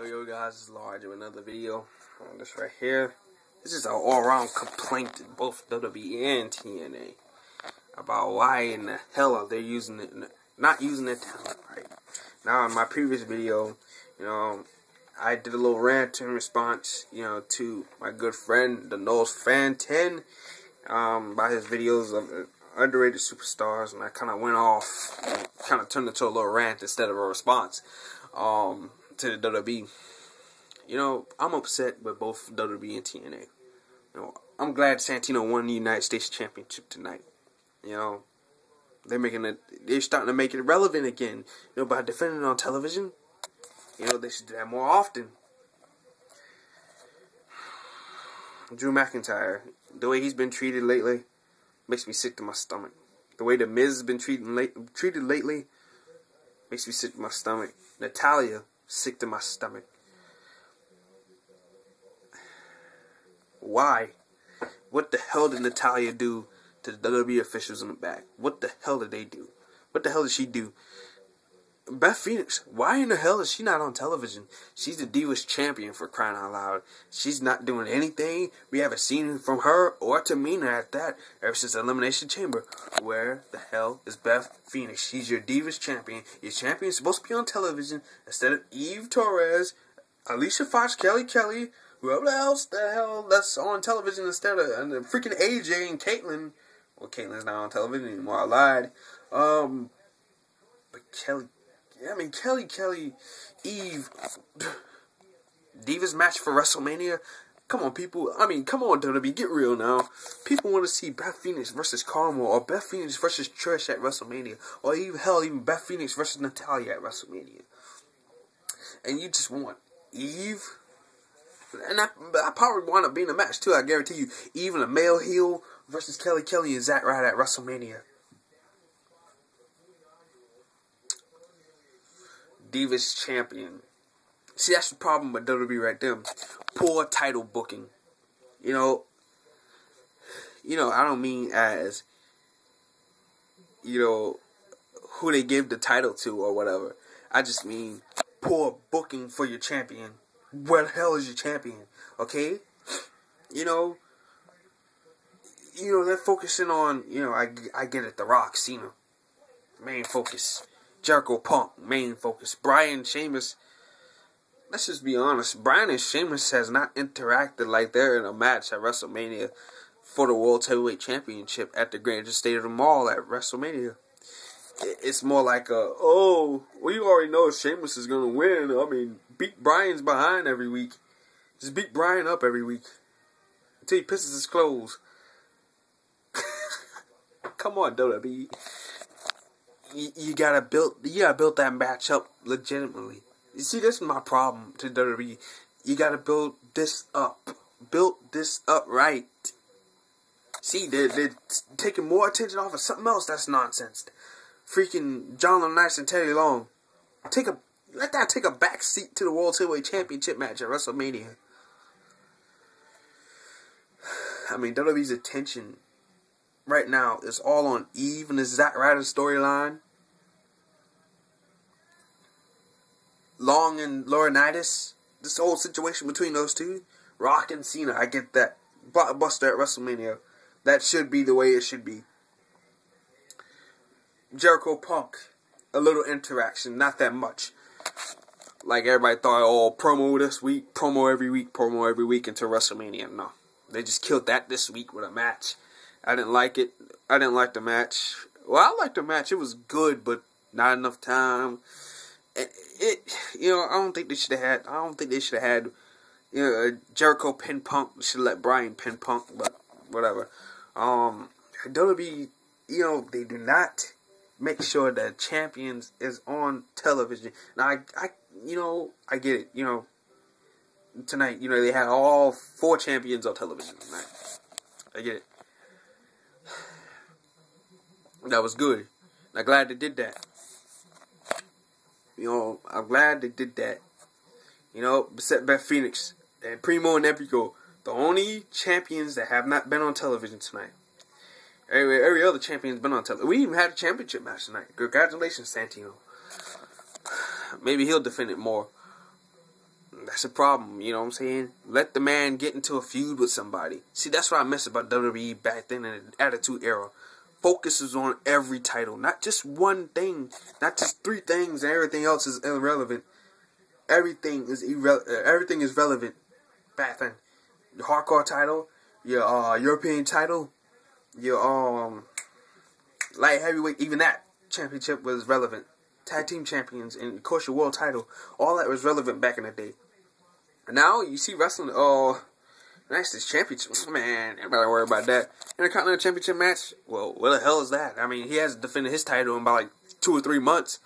Yo guys, this is Large with another video on this right here. This is an all-around complaint to both WWE and TNA about why in the hell are they using it, not using their talent right. Now in my previous video, I did a little rant in response, to my good friend, the Knowles Fan 10, by his videos of underrated superstars, and I kind of went off, kind of turned it into a little rant instead of a response, to the WWE. I'm upset with both WWE and TNA. I'm glad Santino won the United States Championship tonight. They're starting to make it relevant again, by defending it on television. They should do that more often. Drew McIntyre, the way he's been treated lately makes me sick to my stomach. The way the Miz has been treated lately makes me sick to my stomach. Natalya, sick to my stomach. Why? What the hell did Natalya do to the WWE officials in the back? What the hell did they do? What the hell did she do? Beth Phoenix, why in the hell is she not on television? She's the Divas champion, for crying out loud. She's not doing anything. We haven't seen from her or Tamina at that ever since Elimination Chamber. Where the hell is Beth Phoenix? She's your Divas champion. Your champion is supposed to be on television instead of Eve Torres, Alicia Fox, Kelly, whoever else the hell that's on television instead of and the freaking AJ and Caitlyn. Well, Caitlyn's not on television anymore. I lied. But Kelly, Eve, Divas match for WrestleMania. Come on, people. Come on, WWE. Get real now. People want to see Beth Phoenix versus Carmel, or Beth Phoenix versus Trish at WrestleMania, or even Beth Phoenix versus Natalya at WrestleMania. And you just want Eve. And I probably wind up being a match too. I guarantee you. Even a male heel versus Kelly and Zack Ryder at WrestleMania. Divas champion. See, that's the problem with WWE right there. Poor title booking. I don't mean as, who they give the title to or whatever. I just mean poor booking for your champion. Where the hell is your champion? Okay? They're focusing on, I get it, The Rock, Cena. Main focus. Jericho, Punk, main focus. Bryan, Sheamus. Let's just be honest. Bryan and Sheamus has not interacted like they're in a match at WrestleMania for the World Heavyweight Championship at the Grand State of the Mall at WrestleMania. It's more like you already know Sheamus is going to win. Beat Bryan's behind every week. Just beat Bryan up every week. Until he pisses his clothes. Come on, WWE. You gotta build that match up legitimately. You see, this is my problem to WWE. You gotta build this up. Build this up right. See, they're taking more attention off of something else that's nonsense. Freaking John Laurinaitis and Teddy Long. Let that take a back seat to the World Heavyweight Championship match at WrestleMania. WWE's attention right now is all on Eve and the Zack Ryder storyline. Long and Laurinaitis. This whole situation between those two. Rock and Cena. I get that. Blockbuster at WrestleMania. That should be the way it should be. Jericho, Punk. A little interaction. Not that much. Like everybody thought, promo this week. Promo every week until WrestleMania. No. They just killed that this week with a match. I didn't like it. I didn't like the match. Well, I liked the match. It was good, but not enough time. I don't think they should have had. Jericho pin Punk. Should let Bryan pin Punk, but whatever. WWE, they do not make sure that champions is on television. Now, I get it. Tonight, they had all 4 champions on television tonight. I get it. That was good. I'm glad they did that. I'm glad they did that. Except Beth Phoenix and Primo and Epico, the only champions that have not been on television tonight. Every other champion's been on television. We even had a championship match tonight. Congratulations, Santino. Maybe he'll defend it more. That's a problem, you know what I'm saying? Let the man get into a feud with somebody. See, that's what I miss about WWE back then in the Attitude Era. Focuses on every title, not just one thing, not just 3 things and everything else is irrelevant. Everything is relevant back then. The hardcore title, your European title, your light heavyweight, even that championship was relevant. Tag team champions, and of course your world title, all that was relevant back in the day. And now you see wrestling, that's this championship, man, everybody worry about that. Intercontinental Championship match, well, what the hell is that? I mean, he hasn't defended his title in about like 2 or 3 months.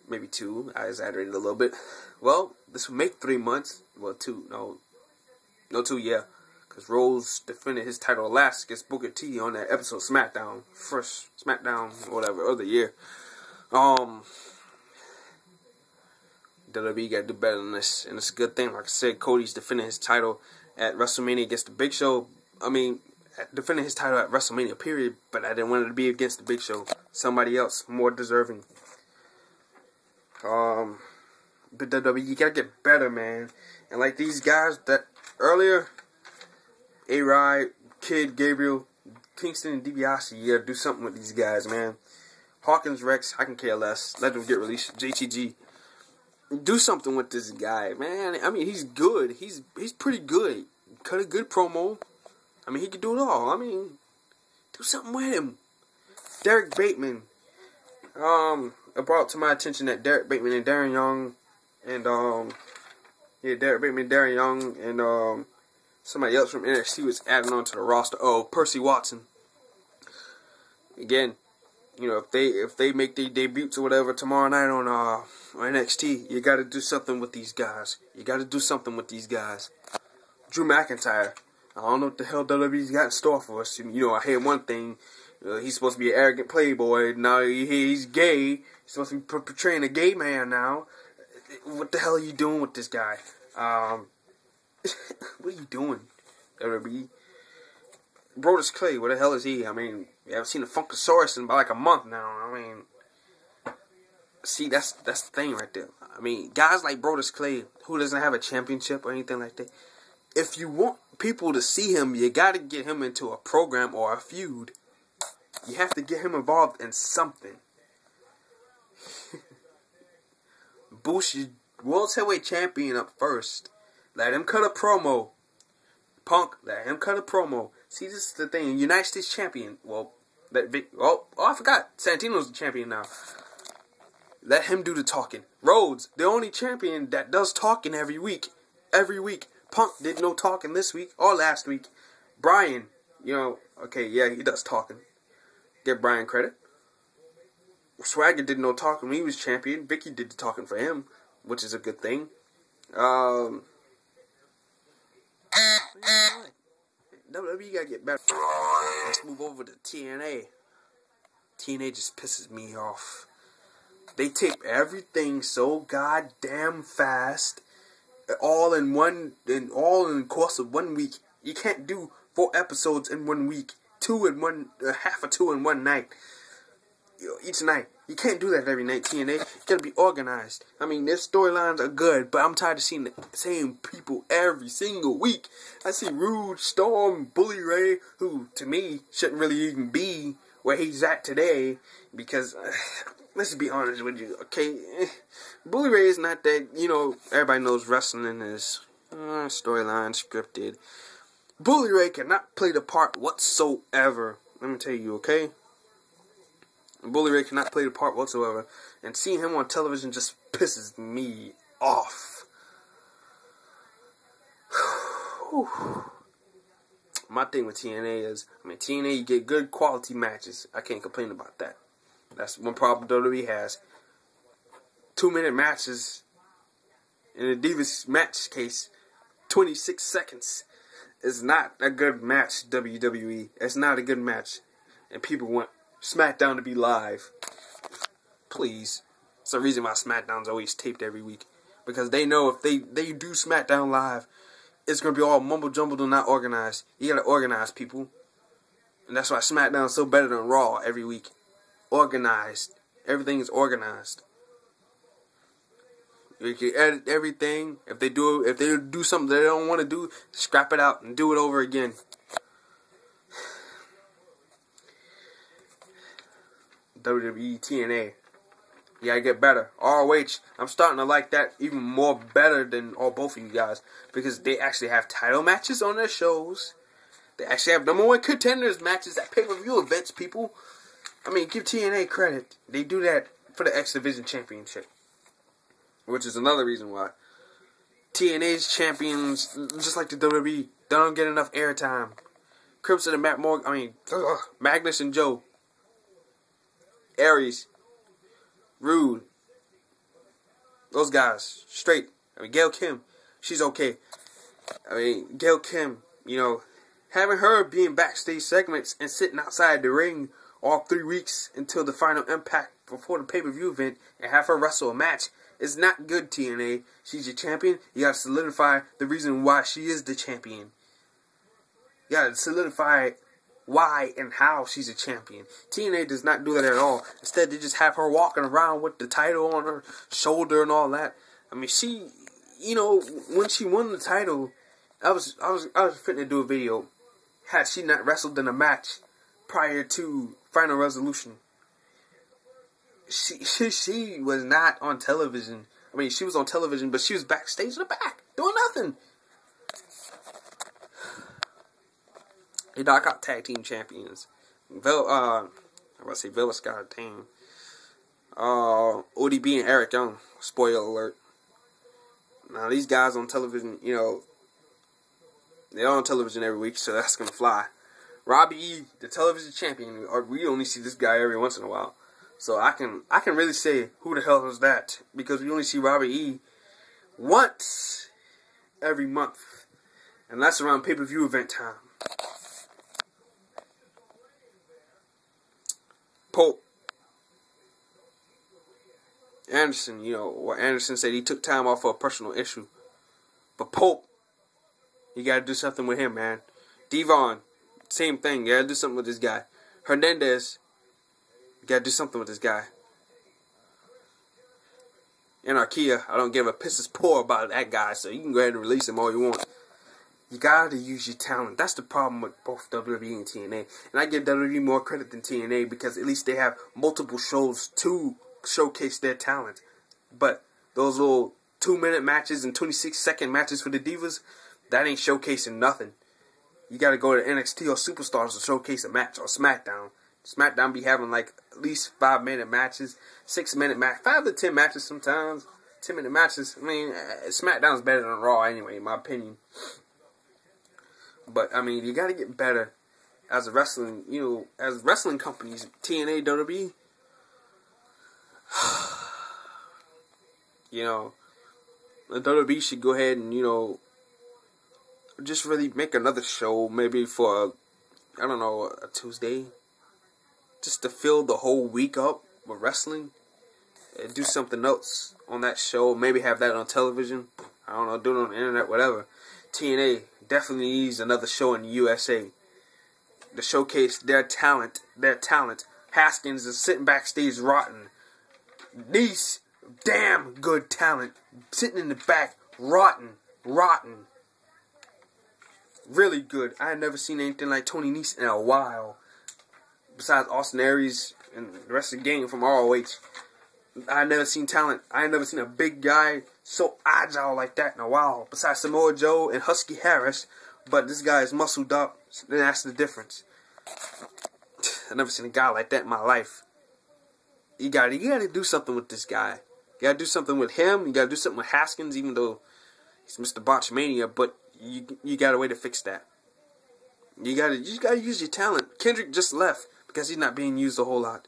Maybe 2, I exaggerated a little bit. Well, this will make 3 months. Well, 2, no 2, yeah. Because Rose defended his title last against Booker T on that episode of SmackDown. First SmackDown, whatever, other year. WWE got to do better than this. And it's a good thing. Like I said, Cody's defending his title at WrestleMania against the Big Show. I mean, defending his title at WrestleMania, period. But I didn't want it to be against the Big Show. Somebody else, more deserving. But WWE, you gotta get better, man. And like these guys that earlier, A-Rod, Kid, Gabriel, Kingston, and DiBiase, you gotta do something with these guys, man. Hawkins, Rex, I can care less. Let them get released. JTG, do something with this guy, man. I mean, he's good. He's pretty good. Cut a good promo. I mean, he can do it all. I mean, do something with him. Derek Bateman. It brought to my attention that Derek Bateman and Darren Young and Derek Bateman, Darren Young, and somebody else from NXT was added on to the roster. Oh, Percy Watson. Again, you know, if they make their debuts or whatever tomorrow night on NXT, you got to do something with these guys. You got to do something with these guys. Drew McIntyre. I don't know what the hell WWE's got in store for us. You know, I hear one thing. He's supposed to be an arrogant playboy. Now he's gay. He's supposed to be portraying a gay man now. What the hell are you doing with this guy? What are you doing, WWE? Brodus Clay, where the hell is he? I mean, we haven't seen a Funkasaurus in about like a month now. I mean, see, that's the thing right there. I mean, guys like Brodus Clay, who doesn't have a championship or anything like that, if you want people to see him, you got to get him into a program or a feud. You have to get him involved in something. Boost your World Heavyweight Champion up first. Let him cut a promo. Punk, let him cut a promo. See, this is the thing. United States Champion. Well, I forgot. Santino's the champion now. Let him do the talking. Rhodes, the only champion that does talking every week. Every week. Punk did no talking this week or last week. Bryan, okay, yeah, he does talking. Give Bryan credit. Swagger did no talking when he was champion. Vicky did the talking for him, which is a good thing. WWE gotta get better. Let's move over to TNA. TNA just pisses me off. They tape everything so goddamn fast, all in the course of 1 week. You can't do 4 episodes in 1 week. Half of 2 in one night. Each night. You can't do that every night, TNA. You gotta be organized. I mean, their storylines are good, but I'm tired of seeing the same people every single week. I see Rude, Storm, Bully Ray, who, to me, shouldn't really even be where he's at today, because, let's be honest with you, okay? Bully Ray is not that, everybody knows wrestling is storyline, scripted. Bully Ray cannot play the part whatsoever. Let me tell you, okay? Bully Ray cannot play the part whatsoever. And seeing him on television just pisses me off. My thing with TNA is, TNA, you get good quality matches. I can't complain about that. That's one problem WWE has. 2-minute matches. In a Divas match case, 26 seconds. It's not a good match, WWE. It's not a good match. And people want SmackDown to be live. Please. It's the reason why SmackDown's always taped every week. Because they know if they do SmackDown live, it's going to be all mumble-jumbled and not organized. You got to organize, people. And that's why SmackDown's so better than Raw every week. Organized. Everything is organized. You can edit everything. If they do something they don't want to do, scrap it out and do it over again. WWE, TNA. You gotta get better. ROH, I'm starting to like that even more better than both of you guys, because they actually have title matches on their shows. They actually have number 1 contenders matches at pay-per-view events, people. I mean, give TNA credit. They do that for the X Division Championship, which is another reason why TNA's champions, just like the WWE, they don't get enough airtime. Crimson and Magnus and Joe, Aries, Rude, those guys, straight. I mean, Gail Kim, she's okay. I mean, Gail Kim, having her being backstage segments and sitting outside the ring all 3 weeks until the final Impact before the pay-per-view event and have her wrestle a match is not good, TNA. She's your champion. You gotta solidify the reason why she is the champion. You gotta solidify why and how she's a champion. TNA does not do that at all. Instead, they just have her walking around with the title on her shoulder and all that. I mean, she, when she won the title, I was fitting to do a video. Had she not wrestled in a match prior to Final Resolution, she was not on television. I mean, she was on television, but she was backstage in the back doing nothing. They knock out tag team champions. Villa Scott, dang. ODB and Eric Young. Spoiler alert. Now, these guys on television, they're on television every week, so that's gonna fly. Robbie E, the television champion, we only see this guy every once in a while. So I can really say, who the hell is that? Because we only see Robbie E once every month. And that's around pay-per-view event time. Pope Anderson, Anderson said he took time off for a personal issue. But Pope, you gotta do something with him, man. Devon, same thing. You gotta do something with this guy. Hernandez, you gotta do something with this guy. Anarchia, I don't give a piss's pour about that guy, so you can go ahead and release him all you want. You gotta use your talent. That's the problem with both WWE and TNA. And I give WWE more credit than TNA because at least they have multiple shows to showcase their talent. But those little 2-minute matches and 26-second matches for the Divas, that ain't showcasing nothing. You gotta go to NXT or Superstars to showcase a match, or SmackDown. SmackDown be having like at least 5-minute matches, 6-minute match, 5 to 10 matches sometimes, 10-minute matches. I mean, SmackDown's better than Raw anyway, in my opinion. But, I mean, you gotta get better as a wrestling, as wrestling companies, TNA, WWE. The WWE should go ahead and, just really make another show, maybe for, a Tuesday. Just to fill the whole week up with wrestling. And do something else on that show. Maybe have that on television. I don't know, do it on the internet, whatever. TNA definitely needs another show in the USA to showcase their talent. Haskins is sitting backstage rotten. Nice, damn good talent, sitting in the back, rotten. Really good. I had never seen anything like Tony Nese in a while. Besides Austin Aries and the rest of the gang from ROH. I had never seen talent. I had never seen a big guy so agile like that in a while. Besides Samoa Joe and Husky Harris. But this guy is muscled up. So that's the difference. I've never seen a guy like that in my life. You gotta do something with this guy. You gotta do something with him. You gotta do something with Haskins, even though he's Mr. Botchmania. But you got a way to fix that. You just gotta use your talent. Kendrick just left because he's not being used a whole lot.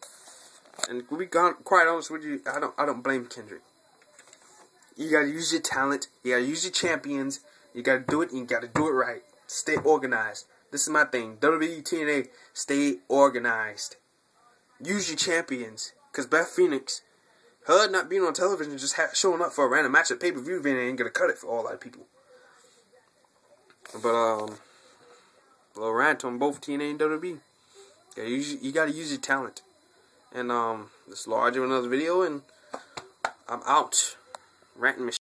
And to be quite honest with you, I don't blame Kendrick. You gotta use your talent. You gotta use your champions. You gotta do it, and you gotta do it right. Stay organized. This is my thing. WWE, TNA, stay organized. Use your champions. Because Beth Phoenix, her not being on television, just showing up for a random match at pay-per-view event ain't gonna cut it for all that people. But, a little rant on both TNA and WWE. You gotta use your talent. And, this is larger another video, and I'm out. Rant